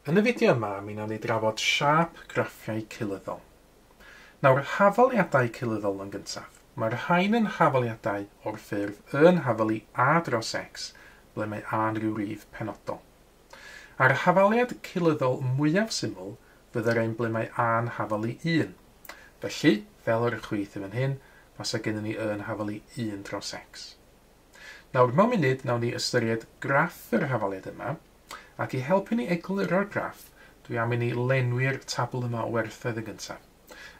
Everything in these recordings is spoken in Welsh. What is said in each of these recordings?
Yn y fideo yma, mi wnawn ni drafod siâp graffiau cylyddol. Nawr, hafaliadau cylyddol yn gyntaf. Mae'r rhain yn hafaliadau o'r ffurf yn hafalu a dros x, ble mae a'n rhyw rif penodol. A'r hafaliad cylyddol mwyaf syml fyddai'r ein ble mae a'n hafalu 1. Felly, fel yr y chwith yn hyn, fysa gennym ni yn hafalu 1 dros x. Nawr, mewn munud, nawn ni ystyried graff yr hafaliad yma, ac i helpu ni egluro'r graff, dwi am i ni lenwi'r tabl yma o werthoedd yn gyntaf.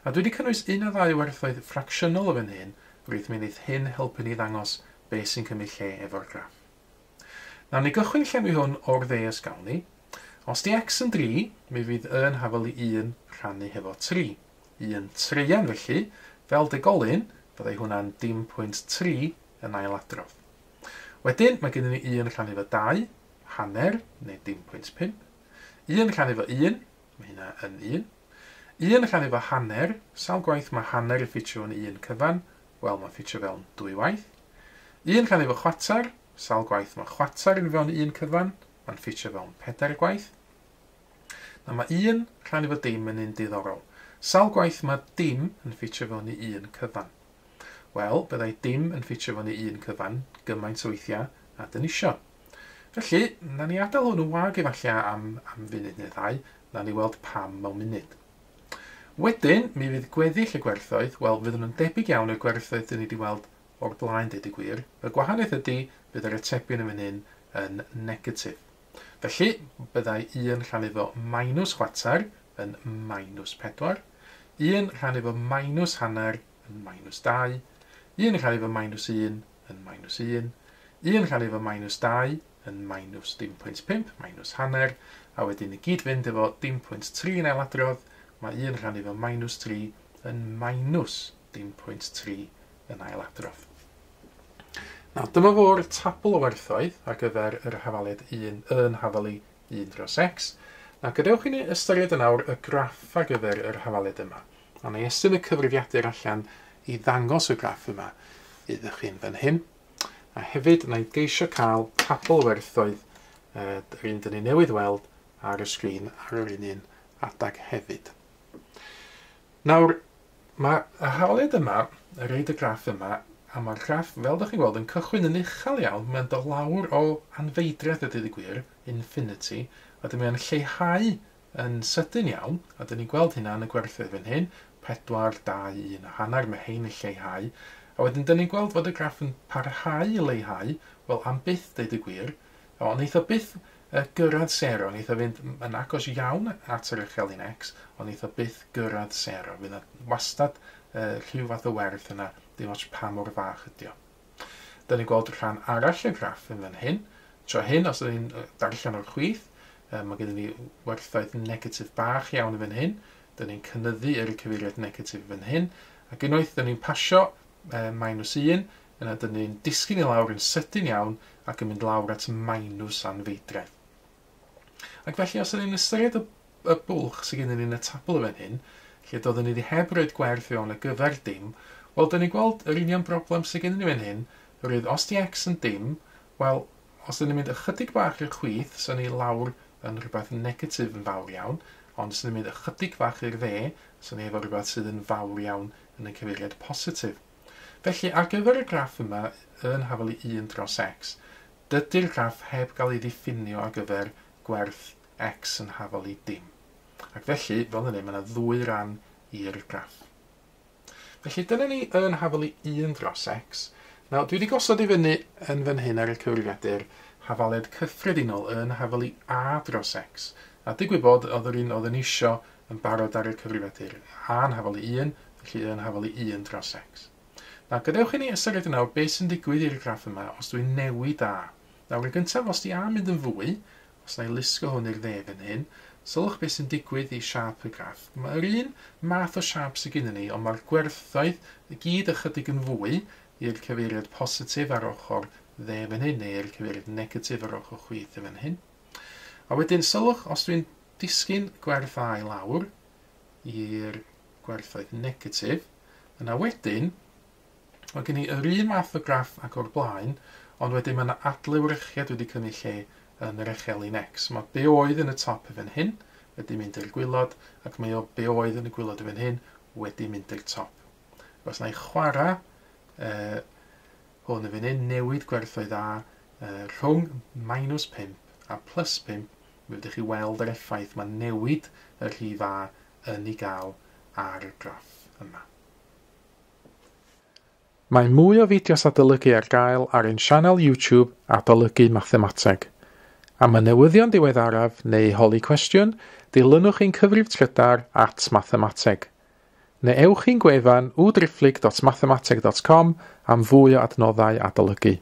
A dwi wedi cynnwys un o ddau werthoedd ffracsiynol o fan hyn, rwydd mi wneud hyn helpu ni ddangos beth sy'n cymryd lle efo'r graff. Nawn ni gychwyn llenwi hwn o'r dde os gawn ni. Os di x yn 3, mi fydd yn hafalu 1 rhannu hefo 3. 1 treian felly, fel degolyn, byddai hwnna'n dim pwynt 3 yn ailadrodd. Wedyn, mae gennym ni 1 rhannu efo 2, hanner, neu dim pwynt 5. 1 rhannu efo 1, mae hynna yn 1. 1 rhannu efo hanner, sawl gwaith mae hanner yn ffitio yn 1 cyfan, wel mae'n ffitio fewn 2 waith. 1 rhannu efo chwatar, sawl gwaith mae chwatar yn fewn 1 cyfan, mae'n ffitio fewn 4 gwaith. Na mae 1 rhannu efo dim yn un diddorol. Sawl gwaith mae dim yn ffitio fewn 1 cyfan. Wel, byddai dim yn ffitio fewn 1 cyfan gymaint o weithiau a dyn isio. Felly, na ni adael hwn yn wag efallai am funud neu ddau, na ni weld pam mewn munud. Wedyn, mi fydd gweddill y gwerthoedd, wel, fydd nhw'n debyg iawn y gwerthoedd dyn ni wedi weld o'r blaen deud y gwir. Y gwahaniaeth ydy, bydd yr atebion yn fan hyn yn negatif. Felly, byddai 1 rhan efo minus chwatar yn minus 4, 1 rhan efo minus hanner yn minus 2, 1 rhan efo minus 1 yn minus 1, 1 rhan efo minus 2 yn minus 0.5, minus hanner, a wedyn i gyd fynd efo 0.3 yn ailadrodd, mae 1 rhan efo minus 3 yn minus 0.3 yn ailadrodd. Nawr, dyma fo'r tabl o werthoedd ar gyfer yr hafaliad 1 yn hafalu 1 dros x. Na gadewch i ni ystyried yn awr y graff ar gyfer yr hafaliad yma. A na i estyn y cyfrifiadur allan i ddangos y graff yma iddoch chi'n fan hyn. A hefyd, na i geisio cael tabl werthoedd yr un dyn ni newydd weld ar y sgrin ar yr un adag hefyd. Nawr, mae y hawliad yma, y reid y graff yma, a mae'r graff, fel ydych chi'n gweld, yn cychwyn yn uchel iawn, mae'n dod lawr o anfeidriad y dydd y gwir, infinity, a dyn ni'n lleihau yn sydyn iawn, a dyn ni'n gweld hynna yn y gwerthoedd fan hyn, 4, 2, 1, hanner, mae hein yn lleihau, a wedyn, dyn ni'n gweld fod y graff yn parhau i leihau, wel am byth deud y gwir, ond neith o byth gyrraedd 0, neith o fynd yn agos iawn at yr uchelin x, ond neith o byth gyrraedd 0. Fydd yna wastad rhyw fath o werth yna, dim ots pa mor fach ydi o. Dyn ni'n gweld rhan arall y graff yn fan hyn. Tro hyn, os ydyn ni'n darllen o'r chwith, mae gennym ni werthoedd negatif bach iawn yn fan hyn. Dyn ni'n cynyddu yr cyfeiriad negatif fan hyn. Ac unwaith, dyn ni'n pasio minus 1, yna dyn ni'n disgyn i lawr yn sydyn iawn ac yn mynd lawr at minus anfeidredd. Ac felly, os ydyn ni'n ystyried y bwlch sydd gennym ni'n y tabl fan hyn, lle doedden ni wedi heb roed gwerth fewn y gyfer dim, wel, dyn ni'n gweld yr union broblem sydd gennym ni fan hyn, roedd os di x yn dim, wel, os dyn ni'n mynd ychydig bach i'r chwith, sy'n ni lawr yn rhywbeth negatif yn fawr iawn, ond os dyn ni'n mynd ychydig bach i'r dde, sy'n ni efo rhywbeth sydd yn fawr iawn yn y cyfeiriad positif. Felly, ar gyfer y graff yma yn hafalu 1 dros x, dydy'r graff heb gael ei ddiffinio ar gyfer gwerth x yn hafalu dim. Ac felly, fel yna, mae yna 2 ran i'r graff. Felly, dyna ni yn hafalu 1 dros x. Nawr, dwi wedi gosod i fyny yn fan hyn ar y cyfrifiadur hafaliad cyffredinol yn hafalu a dros x. A digwydd bod oedd yr un oedd yn isio yn barod ar y cyfrifiadur a'n hafalu 1, felly yn hafalu 1 dros x. Nawr, gadewch i ni ystyried yn awr beth sy'n digwydd i'r graff yma os dwi'n newid a. Nawr, yn gyntaf, os di a mynd yn fwy, os na i lusgo hwn i'r dde fan hyn, sylwch beth sy'n digwydd i siâp y graff. Mae'r un math o siâp sydd gennym ni, ond mae'r gwerthoedd i gyd ychydig yn fwy i'r cyfeiriad positif ar ochr dde fan hyn, neu'r cyfeiriad negatif ar ochr chwith fan hyn. A wedyn, sylwch, os dwi'n disgyn gwerth a i lawr i'r gwerthoedd negatif, yna wedyn, mae gen i yr un math o graff ac o'r blaen, ond wedyn mae yna adlewyrchiad wedi cymryd lle yn yr echelin X. Mae be oedd yn y top y fan hyn wedi mynd i'r gwylod, ac mae o be oedd yn y gwylod y fan hyn wedi mynd i'r top. Os na i chwarae hwn y fan hyn, newid gwerthoedd A rhwng -5 a +5, mi ydych chi weld yr effaith mae newid y rhif A yn ei gael ar y graff yma. Mae mwy o fideos adolygu ar gael ar ein sianel YouTube Adolygu Mathemateg. Am y newyddion diweddaraf neu holi cwestiwn, dilynwch ein cyfrif trydar @mathemateg. Neu ewch i'n gwefan www.mathemateg.com am fwy o adnoddau adolygu.